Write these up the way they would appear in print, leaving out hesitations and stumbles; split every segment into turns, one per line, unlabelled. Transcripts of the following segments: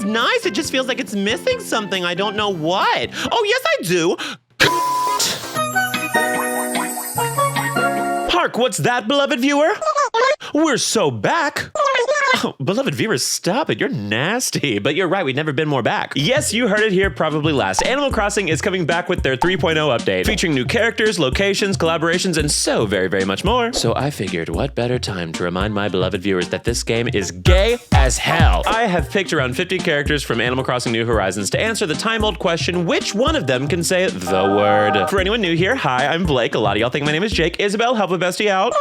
nice. It just feels like it's missing something. I don't know what. Oh, yes, I do. Hark, what's that, beloved viewer? We're so back. Oh, beloved viewers, stop it. You're nasty. But you're right, we've never been more back. Yes, you heard it here probably last. Animal Crossing is coming back with their 3.0 update, featuring new characters, locations, collaborations, and so very much more. So I figured what better time to remind my beloved viewers that this game is gay as hell. I have picked around 50 characters from Animal Crossing New Horizons to answer the time-old question, which one of them can say the word? For anyone new here, hi, I'm Blake. A lot of y'all think my name is Jake. Isabel, help a bestie out.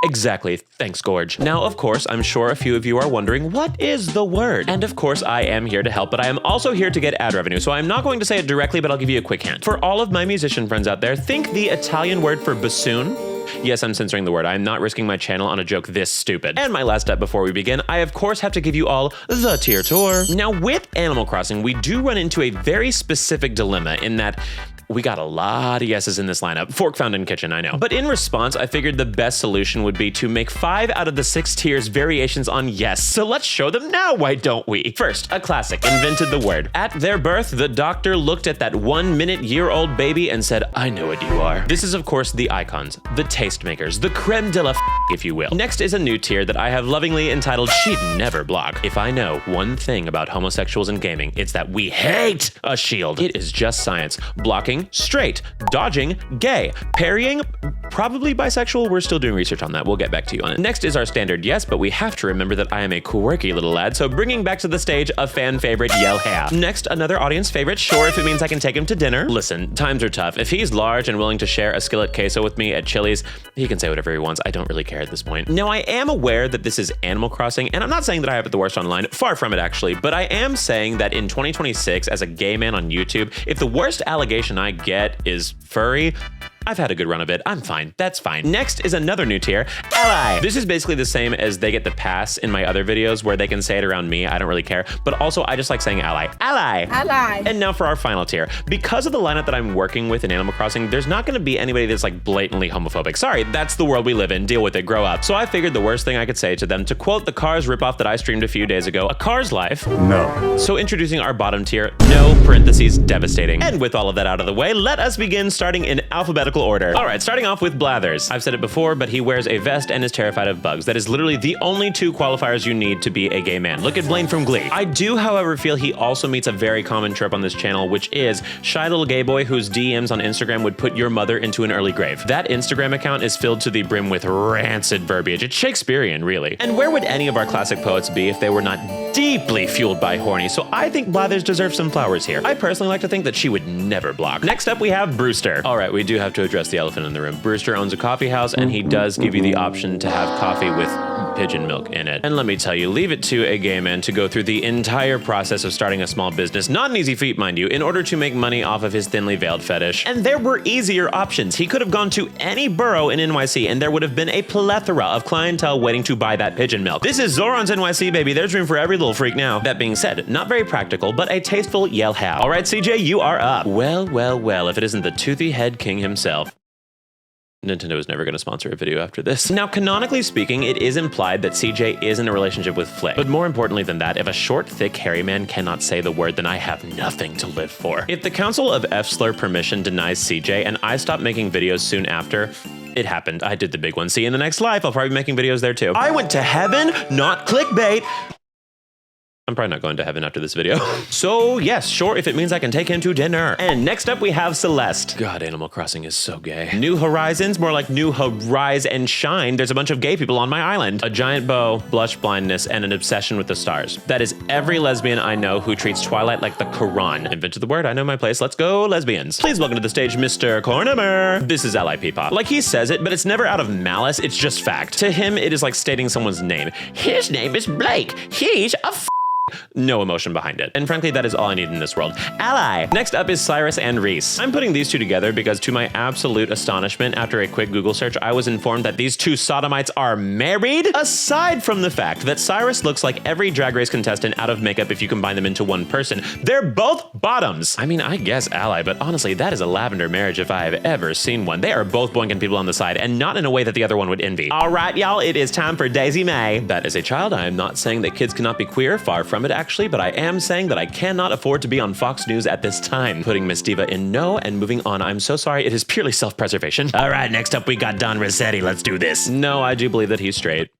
Exactly. Thanks, Gorge. Now, of course, I'm sure a few of you are wondering, what is the word? And of course, I am here to help, but I am also here to get ad revenue, so I'm not going to say it directly, but I'll give you a quick hint. For all of my musician friends out there, think the Italian word for bassoon. Yes, I'm censoring the word. I'm not risking my channel on a joke this stupid. And my last step before we begin, I of course have to give you all the tier tour. Now, with Animal Crossing, we do run into a very specific dilemma in that we got a lot of yeses in this lineup. Fork found in kitchen, I know. But in response, I figured the best solution would be to make 5 out of the 6 tiers variations on yes. So let's show them now, why don't we? First, a classic, invented the word. At their birth, the doctor looked at that 1-minute-year-old baby and said, I know what you are. This is, of course, the icons, the tastemakers, the creme de la if you will. Next is a new tier that I have lovingly entitled She'd Never Block. If I know one thing about homosexuals in gaming, it's that we hate a shield. It is just science. Blocking, straight, dodging, gay, parrying, probably bisexual. We're still doing research on that. We'll get back to you on it. Next is our standard yes, but we have to remember that I am a quirky little lad, so bringing back to the stage a fan favorite, yell hair. Next, another audience favorite, sure, if it means I can take him to dinner. Listen, times are tough. If he's large and willing to share a skillet queso with me at Chili's, he can say whatever he wants. I don't really care at this point. Now, I am aware that this is Animal Crossing, and I'm not saying that I have it the worst online, far from it actually, but I am saying that in 2026, as a gay man on YouTube, if the worst allegation I get is furry, I've had a good run of it. I'm fine. That's fine. Next is another new tier, ally. This is basically the same as they get the pass in my other videos where they can say it around me. I don't really care. But also, I just like saying ally. Ally.
Ally.
And now for our final tier. Because of the lineup that I'm working with in Animal Crossing, there's not going to be anybody that's like blatantly homophobic. Sorry, that's the world we live in. Deal with it. Grow up. So I figured the worst thing I could say to them, to quote the Cars ripoff that I streamed a few days ago, a Cars life.
No.
So introducing our bottom tier, no parentheses, devastating. And with all of that out of the way, let us begin starting in alphabetical order. All right, starting off with Blathers. I've said it before, but he wears a vest and is terrified of bugs. That is literally the only 2 qualifiers you need to be a gay man. Look at Blaine from Glee. I do, however, feel he also meets a very common trope on this channel, which is shy little gay boy whose DMs on Instagram would put your mother into an early grave. That Instagram account is filled to the brim with rancid verbiage. It's Shakespearean, really. And where would any of our classic poets be if they were not deeply fueled by horny? So I think Blathers deserves some flowers here. I personally like to think that she would never block. Next up, we have Brewster. All right, we do have to address the elephant in the room. Brewster owns a coffee house, and he does give you the option to have coffee with pigeon milk in it. And let me tell you, leave it to a gay man to go through the entire process of starting a small business, not an easy feat, mind you, in order to make money off of his thinly veiled fetish. And there were easier options. He could have gone to any borough in NYC, and there would have been a plethora of clientele waiting to buy that pigeon milk. This is Zoran's NYC, baby. There's room for every little freak now. That being said, not very practical, but a tasteful yell how. All right, CJ, you are up. Well, if it isn't the toothy head king himself. Nintendo is never going to sponsor a video after this. Now, canonically speaking, it is implied that CJ is in a relationship with Flick. But more importantly than that, if a short, thick, hairy man cannot say the word, then I have nothing to live for. If the Council of F-Slur Permission denies CJ and I stop making videos soon after, it happened. I did the big one. See you in the next life. I'll probably be making videos there too. I went to heaven, not clickbait. I'm probably not going to heaven after this video. So yes, sure, if it means I can take him to dinner. And next up we have Celeste. God, Animal Crossing is so gay. New Horizons, more like New Horizon and Shine. There's a bunch of gay people on my island. A giant bow, blush blindness, and an obsession with the stars. That is every lesbian I know who treats Twilight like the Quran. Invented the word, I know my place. Let's go, lesbians. Please welcome to the stage, Mr. Cornemer. This is Ally Peepop. Like he says it, but it's never out of malice, it's just fact. To him, it is like stating someone's name. His name is Blake. He's a no emotion behind it. And frankly, that is all I need in this world. Ally! Next up is Cyrus and Reese. I'm putting these two together because to my absolute astonishment, after a quick Google search, I was informed that these two sodomites are married. Aside from the fact that Cyrus looks like every Drag Race contestant out of makeup if you combine them into one person, they're both bottoms. I mean, I guess Ally, but honestly, that is a lavender marriage if I have ever seen one. They are both boinking people on the side and not in a way that the other one would envy. All right, y'all, it is time for Daisy May. That is a child. I am not saying that kids cannot be queer. Far from it. actually, but I am saying that I cannot afford to be on Fox News at this time. Putting Miss Diva in no and moving on. I'm so sorry. It is purely self-preservation. All right, next up we got Don Rossetti. Let's do this. No, I do believe that he's straight.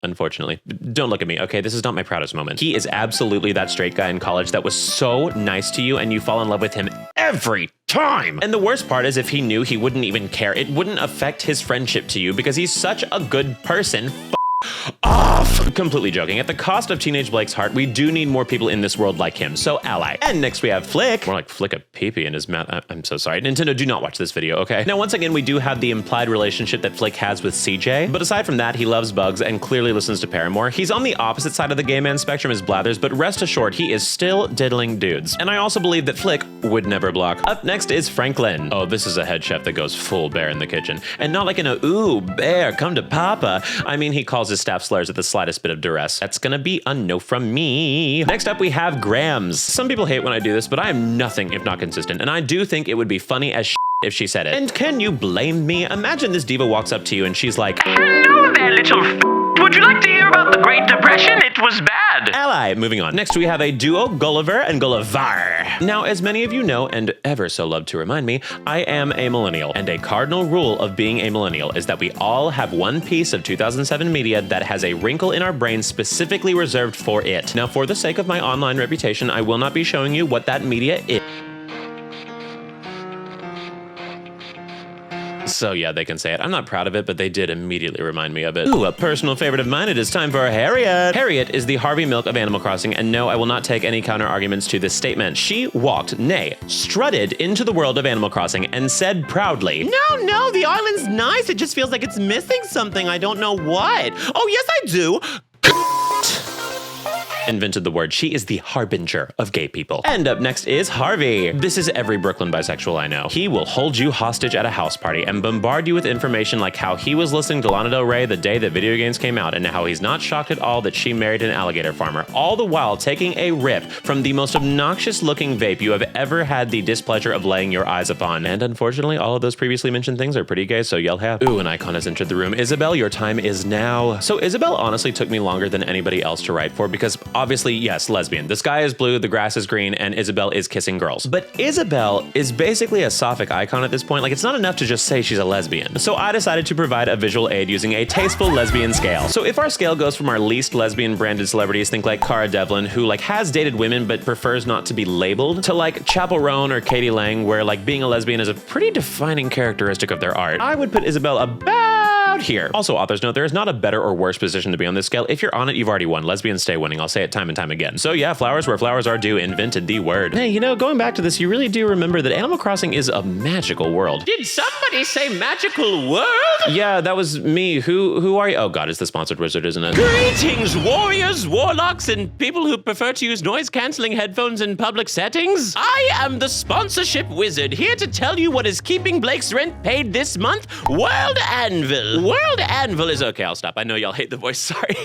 Unfortunately. Don't look at me, okay? This is not my proudest moment. He is absolutely that straight guy in college that was so nice to you and you fall in love with him every time. And the worst part is if he knew, he wouldn't even care. It wouldn't affect his friendship to you because he's such a good person. Off! Completely joking. At the cost of teenage Blake's heart, we do need more people in this world like him, so ally. And next we have Flick. More like Flick a pee-pee in his mouth. I'm so sorry. Nintendo, do not watch this video, okay? Now, once again, we do have the implied relationship that Flick has with CJ, but aside from that, he loves bugs and clearly listens to Paramore. He's on the opposite side of the gay man spectrum as Blathers, but rest assured, he is still diddling dudes. And I also believe that Flick would never block. Up next is Franklin. Oh, this is a head chef that goes full bear in the kitchen. And not like in a, ooh, bear, come to papa. I mean, he calls his staff slurs at the slightest bit of duress. That's gonna be a no from me. Next up, we have Grams. Some people hate when I do this, but I am nothing if not consistent, and I do think it would be funny as if she said it. And can you blame me? Imagine this diva walks up to you and she's like,
hello there, little would you like to hear about the Great Depression? It was bad.
Ally. Moving on. Next, we have a duo, Gulliver and Gullivar. Now, as many of you know, and ever so love to remind me, I am a millennial, and a cardinal rule of being a millennial is that we all have one piece of 2007 media that has a wrinkle in our brain specifically reserved for it. Now, for the sake of my online reputation, I will not be showing you what that media is. So yeah, they can say it. I'm not proud of it, but they did immediately remind me of it. Ooh, a personal favorite of mine. It is time for Harriet. Harriet is the Harvey Milk of Animal Crossing, and no, I will not take any counter arguments to this statement. She walked, nay, strutted into the world of Animal Crossing and said proudly, no, the island's nice. It just feels like it's missing something. I don't know what. Oh, yes, I do. Invented the word. She is the harbinger of gay people. And up next is Harvey. This is every Brooklyn bisexual I know. He will hold you hostage at a house party and bombard you with information like how he was listening to Lana Del Rey the day that video games came out and how he's not shocked at all that she married an alligator farmer, all the while taking a rip from the most obnoxious looking vape you have ever had the displeasure of laying your eyes upon. And unfortunately, all of those previously mentioned things are pretty gay, so yell have. Ooh, an icon has entered the room. Isabel, your time is now. So Isabel honestly took me longer than anybody else to write for because obviously, yes, lesbian. The sky is blue, the grass is green, and Isabel is kissing girls. But Isabel is basically a Sapphic icon at this point. Like, it's not enough to just say she's a lesbian. So I decided to provide a visual aid using a tasteful lesbian scale. So if our scale goes from our least lesbian branded celebrities, think like Cara Devlin, who like has dated women but prefers not to be labeled, to like Chappell Roan or Katie Lang, where like being a lesbian is a pretty defining characteristic of their art, I would put Isabel about here. Also, authors note there is not a better or worse position to be on this scale. If you're on it, you've already won. Lesbians stay winning. I'll say it time and time again. So yeah, flowers where flowers are due invented the word. Hey, you know, going back to this, you really do remember that Animal Crossing is a magical world.
Did somebody say magical world?
Yeah, that was me. Who are you? Oh god, it's the sponsored wizard, isn't it?
Greetings, warriors, warlocks, and people who prefer to use noise-canceling headphones in public settings. I am the sponsorship wizard, here to tell you what is keeping Blake's rent paid this month. World Anvil. World Anvil is okay, I'll stop. I know y'all hate the voice, sorry.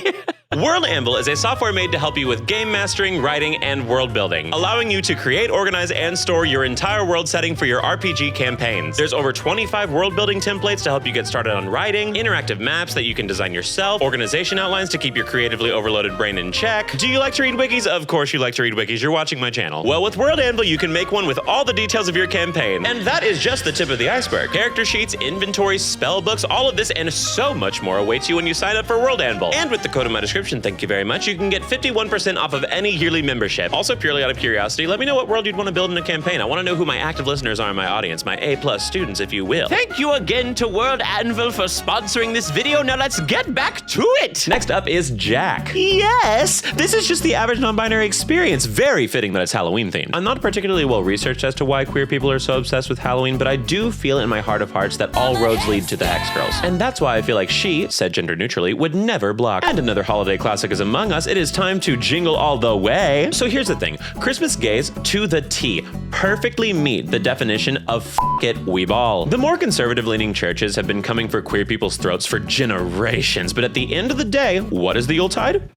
World Anvil is a software made to help you with game mastering, writing, and world building, allowing you to create, organize, and store your entire world setting for your RPG campaigns. There's over 25 world building templates to help you get started on writing, interactive maps that you can design yourself, organization outlines to keep your creatively overloaded brain in check. Do you like to read wikis? Of course you like to read wikis. You're watching my channel. Well, with World Anvil, you can make one with all the details of your campaign. And that is just the tip of the iceberg. Character sheets, inventories, spell books, all of this and so much more awaits you when you sign up for World Anvil. And with the code in my description, thank you very much, you can get 51% off of any yearly membership. Also, purely out of curiosity, let me know what world you'd want to build in a campaign. I want to know who my active listeners are in my audience, my A+ students, if you will.
Thank you again to World Anvil for sponsoring this video. Now let's get back to it.
Next up is Jack. Yes, this is just the average non-binary experience. Very fitting that it's Halloween themed. I'm not particularly well researched as to why queer people are so obsessed with Halloween, but I do feel in my heart of hearts that all roads lead to the Hex Girls. And that's why I feel like she, said gender neutrally, would never block. And another holiday classic is among us. It is time to jingle all the way. So here's the thing. Christmas gays to the T perfectly meet the definition of f it, we ball. The more conservative leaning churches have been coming for queer people's throats for generations, but at the end of the day, what is the Yuletide?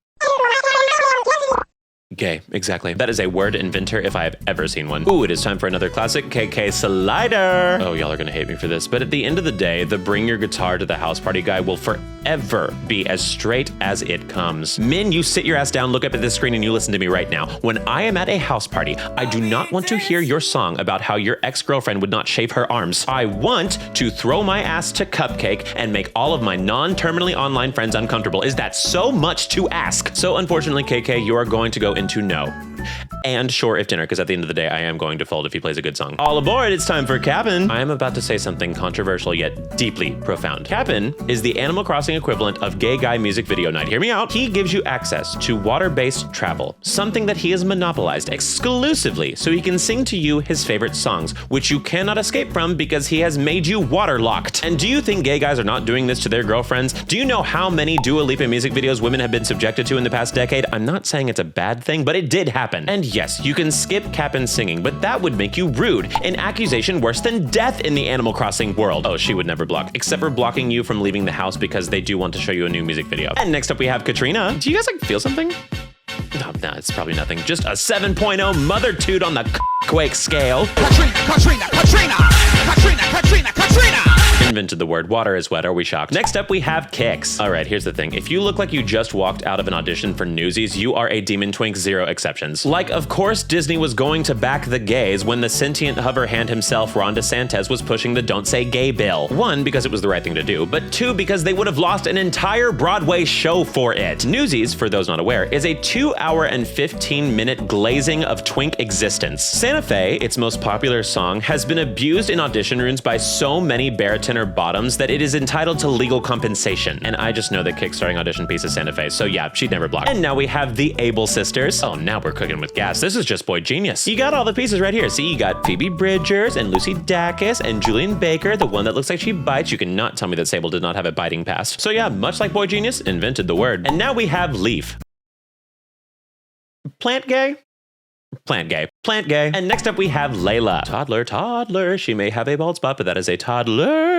Gay, exactly. That is a word inventor if I have ever seen one. Ooh, it is time for another classic, KK Slider. Oh, y'all are gonna hate me for this, but at the end of the day, the bring your guitar to the house party guy will forever be as straight as it comes. Men, you sit your ass down, look up at this screen, and you listen to me right now. When I am at a house party, I do not want to hear your song about how your ex-girlfriend would not shave her arms. I want to throw my ass to Cupcake and make all of my non-terminally online friends uncomfortable. Is that so much to ask? So unfortunately, KK, you are going to go into no. And sure if dinner, because at the end of the day, I am going to fold if he plays a good song. All aboard, it's time for Cap'n. I am about to say something controversial yet deeply profound. Cap'n is the Animal Crossing equivalent of gay guy music video night. Hear me out. He gives you access to water-based travel, something that he has monopolized exclusively so he can sing to you his favorite songs, which you cannot escape from because he has made you waterlocked. And do you think gay guys are not doing this to their girlfriends? Do you know how many Dua Lipa music videos women have been subjected to in the past decade? I'm not saying it's a bad thing, but it did happen. And yes, you can skip Cap'n singing, but that would make you rude. An accusation worse than death in the Animal Crossing world. Oh, she would never block, except for blocking you from leaving the house because they do want to show you a new music video. And next up we have Katrina. Do you guys feel something? No, it's probably nothing. Just a 7.0 mother toot on the quake scale. Katrina! Invented the word water is wet. Are we shocked? Next up, we have Kix. All right, here's the thing. If you look like you just walked out of an audition for Newsies, you are a demon twink, zero exceptions. Like, of course, Disney was going to back the gays when the sentient hover hand himself, Ron DeSantis, was pushing the Don't Say Gay bill. One, because it was the right thing to do, but two, because they would have lost an entire Broadway show for it. Newsies, for those not aware, is a 2-hour and 15-minute glazing of twink existence. Santa Fe, its most popular song, has been abused in audition rooms by so many baritone bottoms that it is entitled to legal compensation. And I just know that kickstarting audition piece is Santa Fe, so yeah, she'd never block. And now we have the Able sisters. Oh, now we're cooking with gas. This is just boy genius. You got all the pieces right here. See, you got Phoebe Bridgers and Lucy Dacus and Julian Baker, the one that looks like she bites. You cannot tell me that Sable did not have a biting past. So yeah, much like boy genius, invented the word. And now we have Leaf. Plant gay? Plant gay. Plant gay. And next up we have Layla. Toddler. She may have a bald spot, but that is a toddler.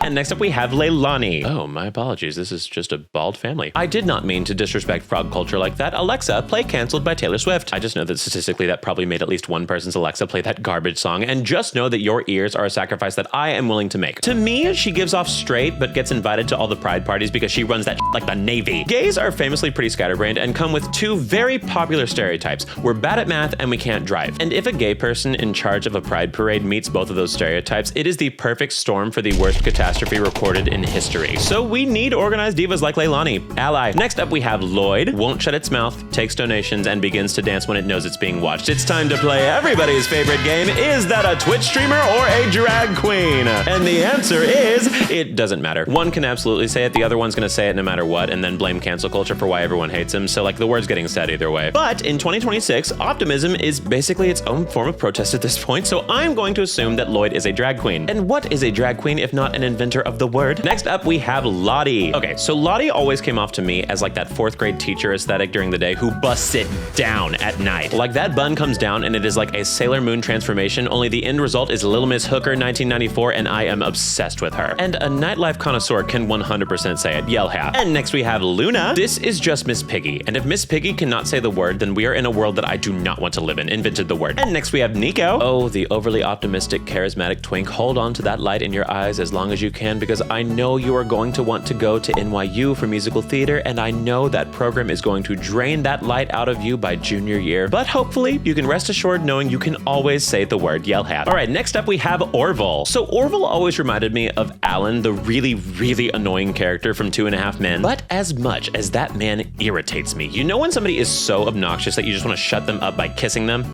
And next up we have Leilani. Oh, my apologies. This is just a bald family. I did not mean to disrespect frog culture like that. Alexa, play Canceled by Taylor Swift. I just know that statistically that probably made at least one person's Alexa play that garbage song. And just know that your ears are a sacrifice that I am willing to make. To me, she gives off straight, but gets invited to all the pride parties because she runs that like the Navy. Gays are famously pretty scatterbrained and come with two very popular stereotypes. We're bad at math and we can't drive. And if a gay person in charge of a pride parade meets both of those stereotypes, it is the perfect storm for the worst catastrophe recorded in history. So we need organized divas like Leilani. Ally. Next up we have Lloyd. Won't shut its mouth, takes donations, and begins to dance when it knows it's being watched. It's time to play everybody's favorite game. Is that a Twitch streamer or a drag queen? And the answer is, it doesn't matter. One can absolutely say it, the other one's gonna say it no matter what, and then blame cancel culture for why everyone hates him. So like the word's getting said either way. But in 2026, optimism is basically its own form of protest at this point, so I'm going to assume that Lloyd is a drag queen. And what is a drag queen if not an inventor of the word? Next up, we have Lottie. Okay, so Lottie always came off to me as like that 4th grade teacher aesthetic during the day who busts it down at night. Like that bun comes down and it is like a Sailor Moon transformation, only the end result is Little Miss Hooker 1994, and I am obsessed with her. And a nightlife connoisseur can 100% say it. Yell ha. And next we have Luna. This is just Miss Piggy, and if Miss Piggy cannot say the word, then we are in a world that I do not want to live in. Invented the word. And next we have Nico. Oh, the overly optimistic, charismatic twink. Hold on to that light in your eyes as long as you can, because I know you are going to want to go to NYU for musical theater, and I know that program is going to drain that light out of you by junior year. But hopefully, you can rest assured knowing you can always say the word yell hat. All right, next up we have Orville. So Orville always reminded me of Alan, the really, really annoying character from 2.5 Men. But as much as that man irritates me, you know when somebody is so obnoxious that you just want to shut them up by kissing them?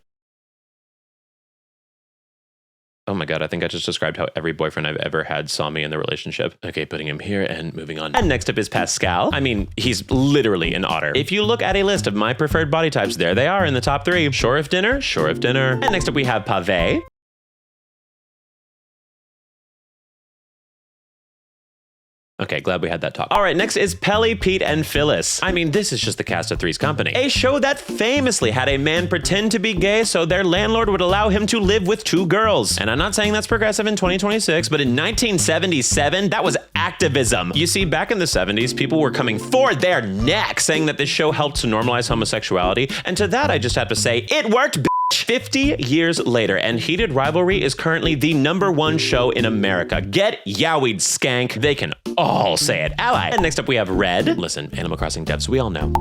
Oh my god, I think I just described how every boyfriend I've ever had saw me in the relationship. Okay, putting him here and moving on. And next up is Pascal. I mean, he's literally an otter. If you look at a list of my preferred body types, there they are in the top 3. Sure if dinner, sure if dinner. And next up we have Pave. Okay, glad we had that talk. All right, next is Pelly, Pete, and Phyllis. I mean, this is just the cast of Three's Company. A show that famously had a man pretend to be gay so their landlord would allow him to live with 2 girls. And I'm not saying that's progressive in 2026, but in 1977, that was activism. You see, back in the 70s, people were coming for their neck, saying that this show helped to normalize homosexuality. And to that, I just have to say, it worked, bitch. 50 years later, and Heated Rivalry is currently the #1 show in America. Get yowied, skank. They can all say it. Ally. And next up we have Red. Listen, Animal Crossing devs, we all know.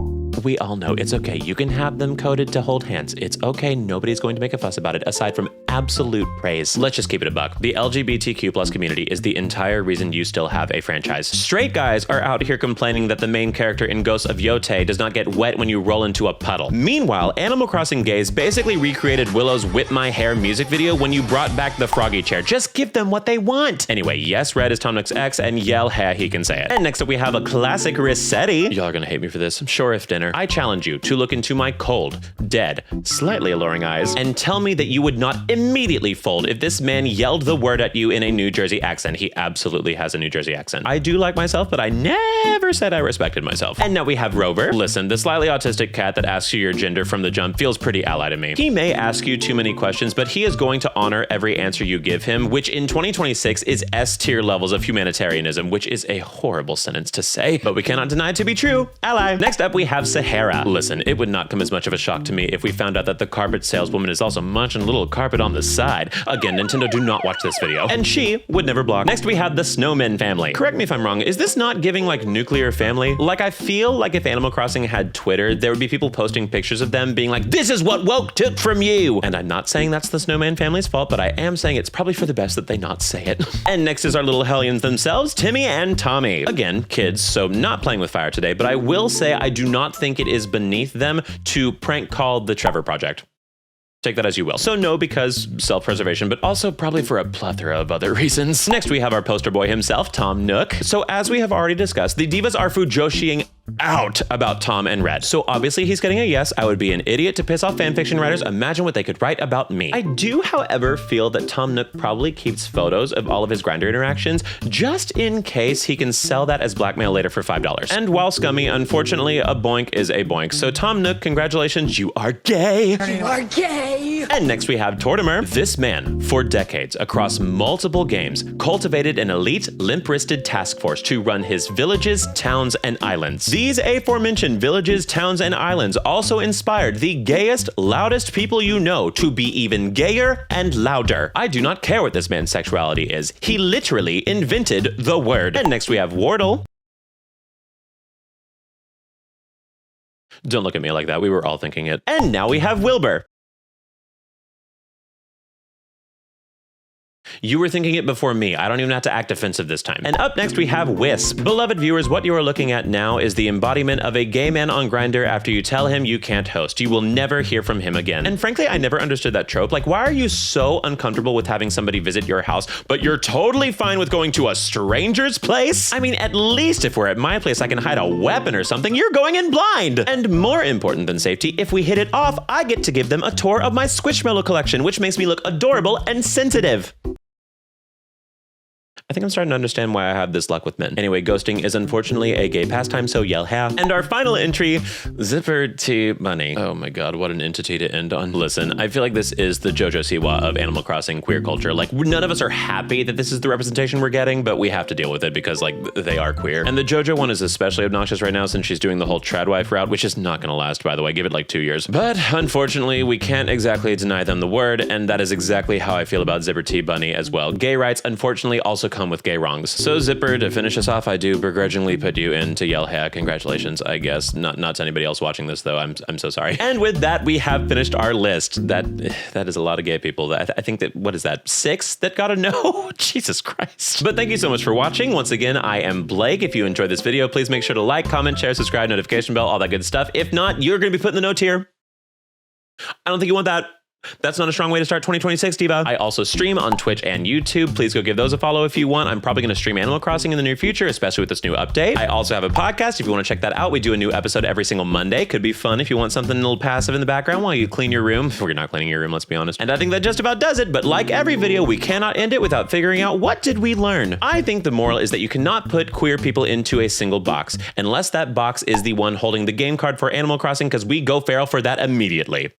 We all know it's okay. You can have them coded to hold hands. It's okay. Nobody's going to make a fuss about it, aside from absolute praise. Let's just keep it a buck. The LGBTQ+ community is the entire reason you still have a franchise. Straight guys are out here complaining that the main character in Ghosts of Yotei does not get wet when you roll into a puddle. Meanwhile, Animal Crossing gays basically recreated Willow's Whip My Hair music video when you brought back the froggy chair. Just give them what they want. Anyway, yes, Red is Tom Nook's ex, and yell, hey, he can say it. And next up we have a classic Rissetti. Y'all are gonna hate me for this. Sure, if dinner. I challenge you to look into my cold, dead, slightly alluring eyes and tell me that you would not immediately fold if this man yelled the word at you in a New Jersey accent. He absolutely has a New Jersey accent. I do like myself, but I never said I respected myself. And now we have Rover. Listen, the slightly autistic cat that asks you your gender from the jump feels pretty ally to me. He may ask you too many questions, but he is going to honor every answer you give him, which in 2026 is S-tier levels of humanitarianism, which is a horrible sentence to say, but we cannot deny it to be true. Ally. Next up, we have Sahara. Listen, it would not come as much of a shock to me if we found out that the carpet saleswoman is also munching a little carpet on the side. Again, Nintendo, do not watch this video. And she would never block. Next, we have the Snowmen family. Correct me if I'm wrong, is this not giving like nuclear family? Like, I feel like if Animal Crossing had Twitter, there would be people posting pictures of them being like, this is what woke took from you. And I'm not saying that's the Snowman family's fault, but I am saying it's probably for the best that they not say it. And next is our little hellions themselves, Timmy and Tommy. Again, kids, so not playing with fire today, but I will say I do not think it is beneath them to prank call the Trevor Project. Take that as you will. So no, because self-preservation, but also probably for a plethora of other reasons. Next, we have our poster boy himself, Tom Nook. So as we have already discussed, the divas are fujoshiing out about Tom and Red. So obviously he's getting a yes. I would be an idiot to piss off fanfiction writers. Imagine what they could write about me. I do, however, feel that Tom Nook probably keeps photos of all of his Grindr interactions just in case he can sell that as blackmail later for $5. And while scummy, unfortunately, a boink is a boink. So Tom Nook, congratulations, you are gay. You are gay. And next we have Tortimer. This man, for decades, across multiple games, cultivated an elite, limp-wristed task force to run his villages, towns, and islands. These aforementioned villages, towns, and islands also inspired the gayest, loudest people you know to be even gayer and louder. I do not care what this man's sexuality is. He literally invented the word. And next we have Wardle. Don't look at me like that. We were all thinking it. And now we have Wilbur. You were thinking it before me. I don't even have to act offensive this time. And up next we have Wisp. Beloved viewers, what you are looking at now is the embodiment of a gay man on Grindr after you tell him you can't host. You will never hear from him again. And frankly, I never understood that trope. Like, why are you so uncomfortable with having somebody visit your house, but you're totally fine with going to a stranger's place? I mean, at least if we're at my place, I can hide a weapon or something. You're going in blind. And more important than safety, if we hit it off, I get to give them a tour of my Squishmallow collection, which makes me look adorable and sensitive. I think I'm starting to understand why I have this luck with men. Anyway, ghosting is unfortunately a gay pastime, so yell ha. And our final entry, Zipper T Bunny. Oh my god, what an entity to end on. Listen, I feel like this is the JoJo Siwa of Animal Crossing queer culture. Like, none of us are happy that this is the representation we're getting, but we have to deal with it because, like, they are queer. And the JoJo one is especially obnoxious right now since she's doing the whole tradwife route, which is not gonna last, by the way. Give it like 2 years. But unfortunately, we can't exactly deny them the word, and that is exactly how I feel about Zipper T Bunny as well. Gay rights, unfortunately, also come with gay wrongs. So Zipper, to finish us off, I do begrudgingly put you into yell ha. Congratulations, I guess. Not to anybody else watching this though. I'm so sorry. And with that, we have finished our list. That is a lot of gay people. I think that, what is that, 6 that got a no? Jesus Christ. But thank you so much for watching. Once again, I am Blake. If you enjoyed this video, please make sure to like, comment, share, subscribe, notification bell, all that good stuff. If not, you're gonna be put in the no tier. I don't think you want that. That's not a strong way to start 2026, Diva. I also stream on Twitch and YouTube. Please go give those a follow if you want. I'm probably going to stream Animal Crossing in the near future, especially with this new update. I also have a podcast if you want to check that out. We do a new episode every single Monday. Could be fun if you want something a little passive in the background while you clean your room. Well, you're not cleaning your room, let's be honest. And I think that just about does it. But like every video, we cannot end it without figuring out what did we learn. I think the moral is that you cannot put queer people into a single box unless that box is the one holding the game card for Animal Crossing, because we go feral for that immediately.